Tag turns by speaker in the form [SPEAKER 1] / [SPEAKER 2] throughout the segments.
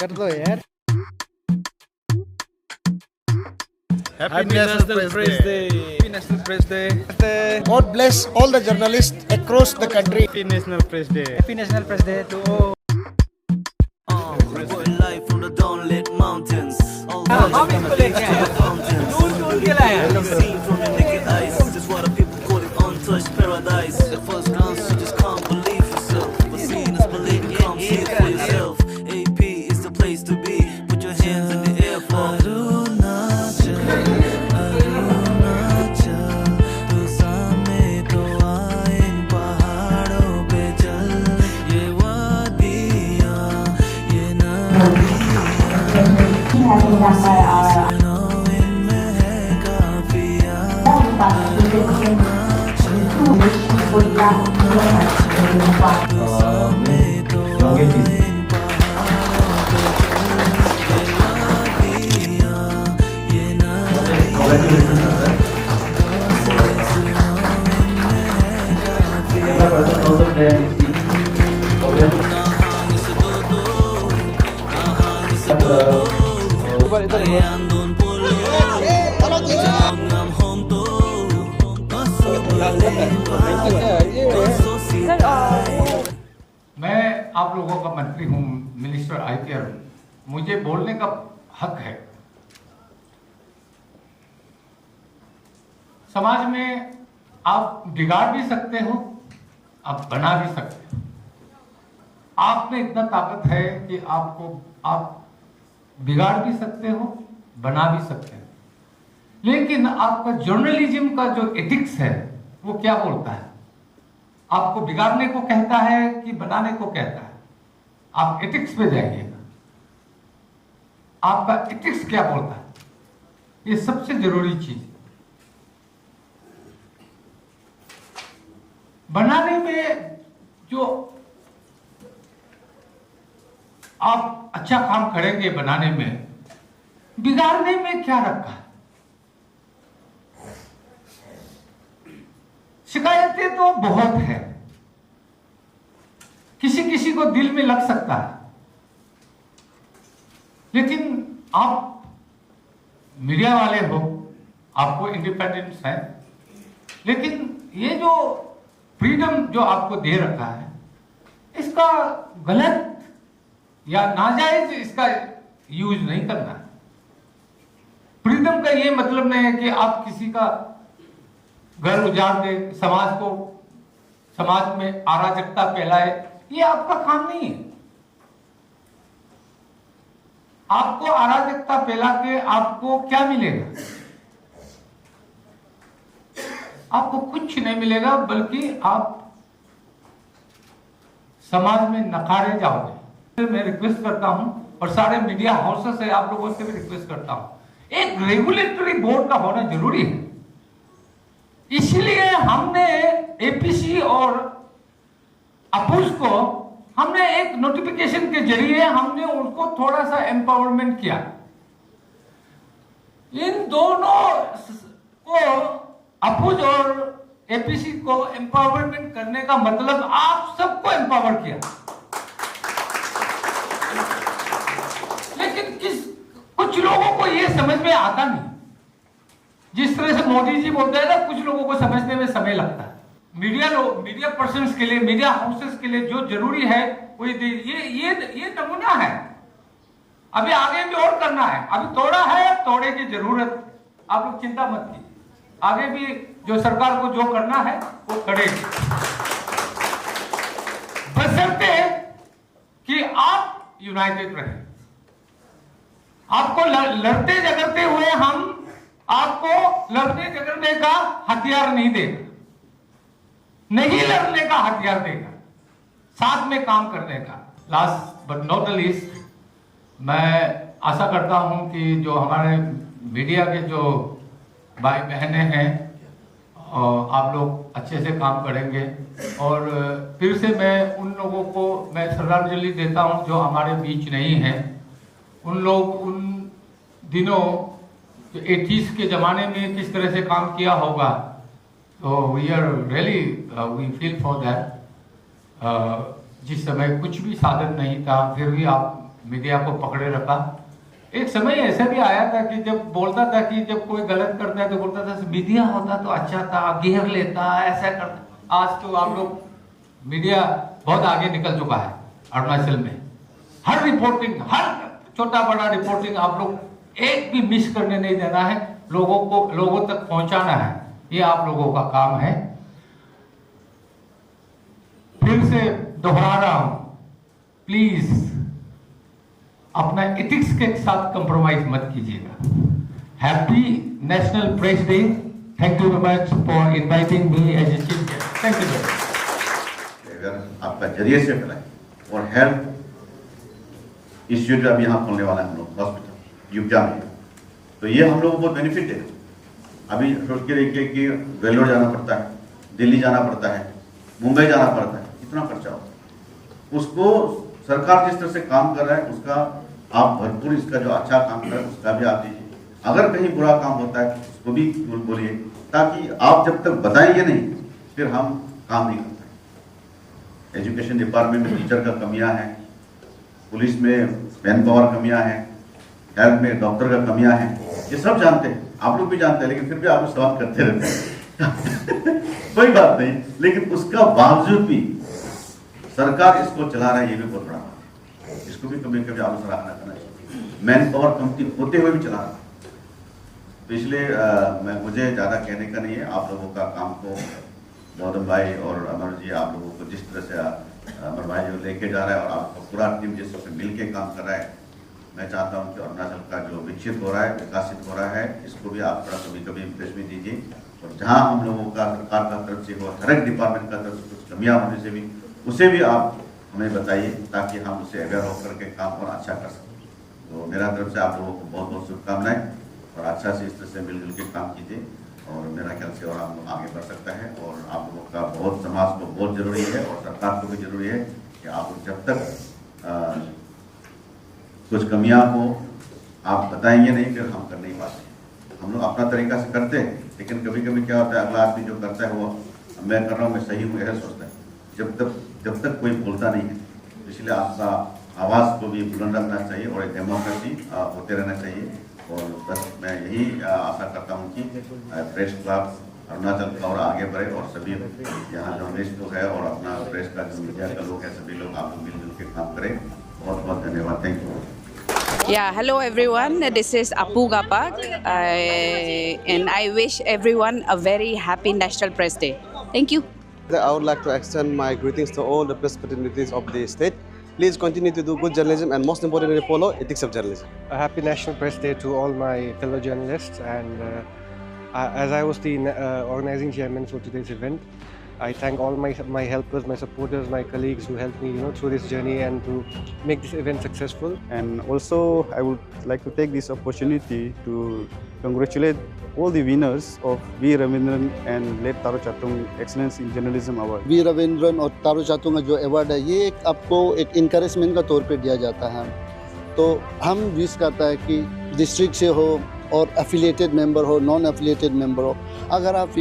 [SPEAKER 1] कर दो यार।
[SPEAKER 2] Happy National Press Day.
[SPEAKER 3] Happy National Press Day.
[SPEAKER 2] God bless all the journalists across the country.
[SPEAKER 3] Happy National Press Day.
[SPEAKER 1] Happy National Press Day to all.
[SPEAKER 4] Life from the dawnlit mountains. All fountains. Seen from your naked eyes. This is what the people call it untouched paradise. At first glance, you just can't believe yourself. But seeing is believing. Come see it for yourself. AP is the place to be. Put your hands in the air for
[SPEAKER 5] मैं आप लोगों का मंत्री हूं, minister IPR हूं, मुझे बोलने का हक है। समाज में आप बिगाड़ भी सकते हो, आप बना भी सकते हो। आप में इतना ताकत है कि आप बिगाड़ भी सकते हो, बना भी सकते हो। लेकिन आपका जर्नलिज्म का जो एथिक्स है वो क्या बोलता है? आपको बिगाड़ने को कहता है कि बनाने को कहता है? आप एथिक्स पे जाइएगा, आपका एथिक्स क्या बोलता है? ये सबसे जरूरी चीज है। बनाने में जो आप अच्छा काम करेंगे, बनाने में, बिगाड़ने में क्या रखा है? शिकायतें तो बहुत है, किसी किसी को दिल में लग सकता है, लेकिन आप मीडिया वाले हो, आपको इंडिपेंडेंस है, लेकिन ये जो फ्रीडम जो आपको दे रखा है, इसका गलत या नाजायज इसका यूज नहीं करना है। फ्रीडम का ये मतलब नहीं है कि आप किसी का घर उजाड़ दे, समाज में अराजकता फैलाए, ये आपका काम नहीं है। आपको अराजकता फैला के आपको क्या मिलेगा? आपको कुछ नहीं मिलेगा, बल्कि आप समाज में नकारे जाओगे। मैं रिक्वेस्ट करता हूं, और सारे मीडिया हाउसेस से आप लोगों से भी रिक्वेस्ट करता हूं, एक रेगुलेटरी बोर्ड का होना जरूरी है। इसलिए हमने एपीसी और अपूज को हमने एक नोटिफिकेशन के जरिए हमने उनको थोड़ा सा एम्पावरमेंट किया। इन दोनों को, अपूज और एपीसी को एम्पावरमेंट करने का मतलब आप सबको एम्पावर किया। लेकिन कुछ लोगों को यह समझ में आता नहीं। जिस तरह से मोदी जी बोलते हैं ना, कुछ लोगों को समझने में समय लगता है। मीडिया पर्सन्स के लिए, मीडिया हाउसेस के लिए जो जरूरी है वो ये नमूना है। अभी आगे भी और करना है। अभी तोड़ा है, तोड़े की जरूरत, आप लोग चिंता मत कीजिए। आगे भी जो सरकार को जो करना है वो करेगी, बशर्ते कि आप यूनाइटेड रहें। आपको लड़ते झगड़ते हुए हम आपको लड़ने झगड़ने का हथियार नहीं देगा, नहीं लड़ने का हथियार देगा, साथ में काम करने का। Last but not the least, मैं आशा करता हूं कि जो हमारे मीडिया के जो भाई बहनें हैं, आप लोग अच्छे से काम करेंगे। और फिर से मैं उन लोगों को मैं श्रद्धांजलि देता हूं जो हमारे बीच नहीं है। उन दिनों 80s के ज़माने में किस तरह से काम किया होगा, तो we are really we feel for that. जिस समय कुछ भी साधन नहीं था, फिर भी आप मीडिया को पकड़े रखा। एक समय ऐसा भी आया था कि जब बोलता था कि जब कोई गलत करता है तो बोलता था मीडिया होता तो अच्छा था, घेर लेता, ऐसा करता। आज तो आप लोग मीडिया बहुत आगे निकल चुका है अरुणाचल में। हर रिपोर्टिंग, हर छोटा बड़ा रिपोर्टिंग आप लोग एक भी मिस करने नहीं देना है, लोगों तक पहुंचाना है, ये आप लोगों का काम है। फिर से दोहरा रहा हूं, प्लीज अपना एथिक्स के साथ कंप्रोमाइज मत कीजिएगा। Happy national press day. Thank you very much for inviting me as a chief guest. Thank you.
[SPEAKER 1] अगर आपका जरिए से फैलाए और हेल्थ इंस्टीट्यूट अभी यहाँ खोलने वाला है हम लोग हॉस्पिटल युक्जा में, तो ये हम लोगों को बेनिफिट है। अभी सोच के देखिए कि वेल्लोर जाना पड़ता है, दिल्ली जाना पड़ता है, मुंबई जाना पड़ता है, कितना खर्चा होता है। उसको सरकार जिस तरह से काम कर रहा है उसका आप भरपूर, इसका जो अच्छा काम कर रहा है उसका भी आप दीजिए। अगर कहीं बुरा काम होता है उसको भी बोलिए, ताकि आप जब तक बताएंगे नहीं फिर हम काम नहीं कर पाएंगे। एजुकेशन डिपार्टमेंट में टीचर का कमियां हैं, पुलिस में मैन पावर कमियां हैं, हेल्थ में डॉक्टर का कमियां हैं, ये सब जानते हैं, आप लोग भी जानते हैं, लेकिन फिर भी आप लोग सवाल करते रहते हैं। कोई बात नहीं, लेकिन उसका बावजूद भी सरकार इसको चला रहा है, ये भी बहुत बड़ा बात है। इसको भी कभी कभी आप सराहना करना चाहिए। मैन पावर कमती होते हुए भी चला रहा है। तो इसलिए मुझे ज़्यादा कहने का नहीं है। आप लोगों का काम को गौतम भाई और अमर जी, आप लोगों को जिस तरह से अमर भाई जो लेके जा रहा है और आपको पूरा टीम जिस तरह से मिल के काम कर रहा है, मैं चाहता हूँ कि अरुणाचल का जो विकसित हो रहा है, विकासित हो रहा है, इसको भी आप थोड़ा कभी कभी इंप्रेस भी दीजिए। और जहाँ हम लोगों का सरकार का तरफ से हो, हर एक डिपार्टमेंट का तरफ से कुछ कमियाँ होने से भी उसे भी आप हमें बताइए, ताकि हम उसे अवेयर होकर के काम और अच्छा कर सकें। तो मेरा तरफ से आप लोगों को बहुत बहुत शुभकामनाएं और अच्छा से इस तरह से मिलजुल के काम कीजिए और मेरा ख्याल से और हम लोग आगे बढ़ सकता है। और आप लोगों का बहुत समाज को बहुत जरूरी है और सरकार को भी जरूरी है कि आप जब तक कुछ कमियां हो आप बताएंगे नहीं, फिर हम कर नहीं पाते। हम लोग अपना तरीका से करते हैं, लेकिन कभी कभी क्या होता है, अगला आदमी जो करता है वो मैं कर रहा हूँ, मैं सही हूँ, ऐसा सोचता है, जब तक कोई बोलता नहीं है। इसलिए आपका आवाज़ को भी बुलंद रखना चाहिए और एक डेमोक्रेसी होते रहना चाहिए। और बस मैं यही आशा करता हूँ कि प्रेस क्लब अरुणाचल का और आगे बढ़े और सभी यहाँ जर्नलिस्ट लोग है और अपना प्रेस का जो मीडिया का लोग है, सभी लोग आप लोग मिलजुल के काम करें। बहुत बहुत धन्यवाद। Thank you.
[SPEAKER 6] Yeah, hello everyone. This is Apu Gapak, and I wish everyone a very happy National Press Day. Thank you.
[SPEAKER 7] I would like to extend my greetings to all the press fraternity of the state. Please continue to do good journalism and most importantly follow ethics of journalism.
[SPEAKER 3] A happy National Press Day to all my fellow journalists, and as I was the organizing chairman for today's event, I thank all my helpers, my supporters, my colleagues who helped me, through this journey and to make this event successful.
[SPEAKER 8] And also, I would like to take this opportunity to congratulate all the winners of V. Ravindran and Late Taro Chatung Excellence in Journalism Award.
[SPEAKER 9] V Ravindran और तारो चातुंग का जो award है, ये आपको एक encouragement का तौर पे दिया जाता है। तो हम विश करता है कि डिस्ट्रिक्ट से हो और एफिलिएटेड मेंबर हो, नॉन एफिलिएटेड मेंबर हो, अगर आप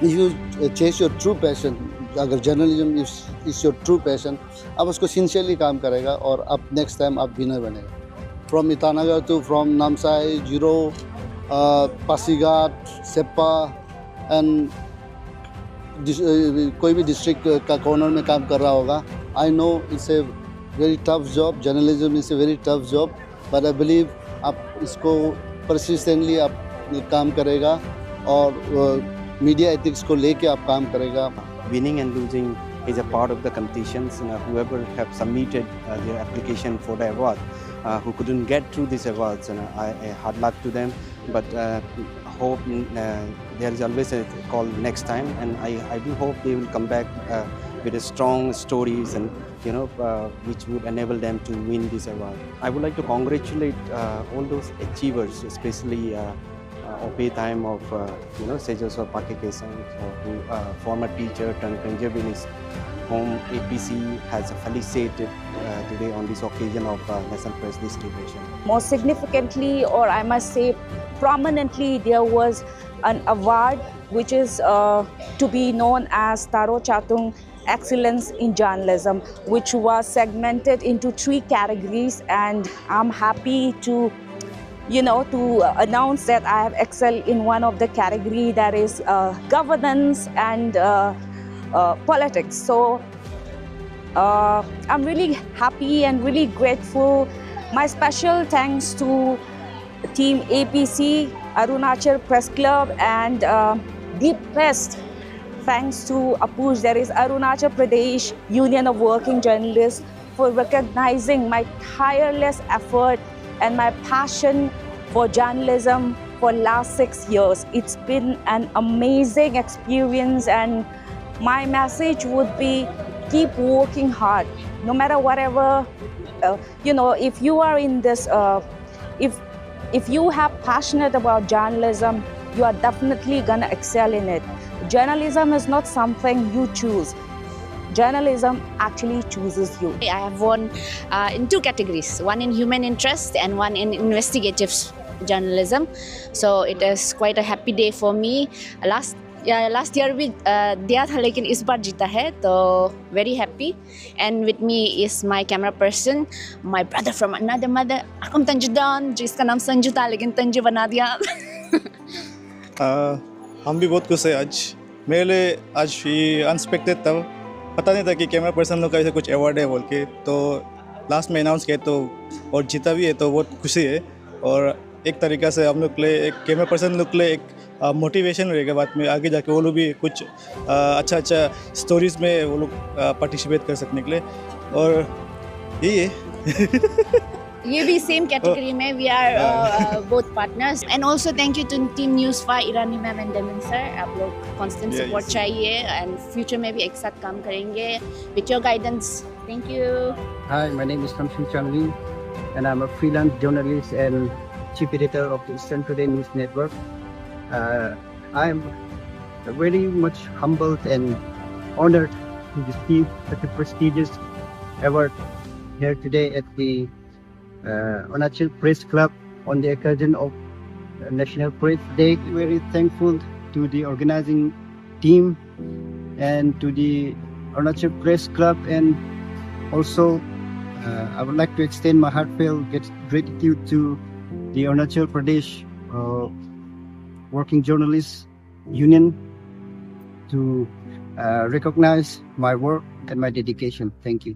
[SPEAKER 9] you chase your true passion, अगर journalism is your true passion, आप उसको सिंसियरली काम करेगा और आप नेक्स्ट टाइम आप विनर बनेगा। From Itanagar to from Namsai, Ziro, Pasighat, Seppa and कोई भी डिस्ट्रिक्ट का कॉर्नर में काम कर रहा होगा। I know it's a very tough job, journalism is a very tough job, but I believe आप इसको परसिस्टेंटली आप काम करेगा और मीडिया एथिक्स को लेके आप काम करेगा।
[SPEAKER 10] Winning and losing is a part of the competitions. Whoever have submitted their application for the award, who couldn't get through these awards, I hard luck to them. But hope there is always a call next time, and I do hope they will come back with a strong stories and which would enable them to win this award. I would like to congratulate all those achievers, especially Ope time of Sejaswar Pakikesan, who former teacher turned conservationist, whom APC has felicitated today on this occasion of National Press Day celebration.
[SPEAKER 6] Most significantly, or I must say prominently, there was an award which is to be known as Taro Chatung excellence in journalism, which was segmented into 3 categories, and I'm happy to announce that I have excelled in one of the category, that is governance and politics. So I'm really happy and really grateful. My special thanks to Team APC, Arunachal Press Club, and deepest thanks to APUJ, that is Arunachal Pradesh Union of Working Journalists, for recognizing my tireless effort and my passion for journalism for last 6 years. It's been an amazing experience, and my message would be keep working hard, no matter whatever, if you are in this, if you have passionate about journalism, you are definitely gonna excel in it. Journalism is not something you choose. Journalism actually chooses you.
[SPEAKER 11] I have won in 2 categories, one in human interest and one in investigative journalism. So it is quite a happy day for me. Last year भी दिया था, लेकिन इस बार जीता है, तो very happy. And with me is my camera person, my brother from another mother, Akam Tanjudan, जिसका नाम संजू था लेकिन तंजू बना दिया.
[SPEAKER 8] हम भी बहुत खुश हैं आज. मेरे लिए आज ये अनएक्सपेक्टेड था, पता नहीं था कि कैमरा पर्सन लोग का ऐसे कुछ अवार्ड है बोल के, तो लास्ट में अनाउंस किया तो और जीता भी है, तो बहुत खुशी है. और एक तरीक़ा से हम लोग के लिए, एक कैमरा पर्सन लोग के लिए एक मोटिवेशन रहेगा बाद में आगे जाके, वो लोग भी कुछ अच्छा स्टोरीज़ में वो लोग पार्टिसिपेट कर सकने के लिए. और यही है.
[SPEAKER 11] ये भी सेम कैटेगरी में we are both partners. And also thank you to team news 5, Irani ma'am and Damon sir. आप लोग कांस्टेंट सपोर्ट चाहिए, एंड फ्यूचर में भी एक साथ काम करेंगे with your guidance. Thank you.
[SPEAKER 12] Hi, my name is Tamshin Chanli, and I'm a freelance journalist and chief editor of the Eastern Today News Network. I'm very much humbled and honored to receive such a prestigious award here today at the Arunachal Press Club on the occasion of National Press Day. Very thankful to the organizing team and to the Arunachal Press Club, and also I would like to extend my heartfelt gratitude to the Arunachal Pradesh Working Journalists Union to recognize my work and my dedication. Thank you.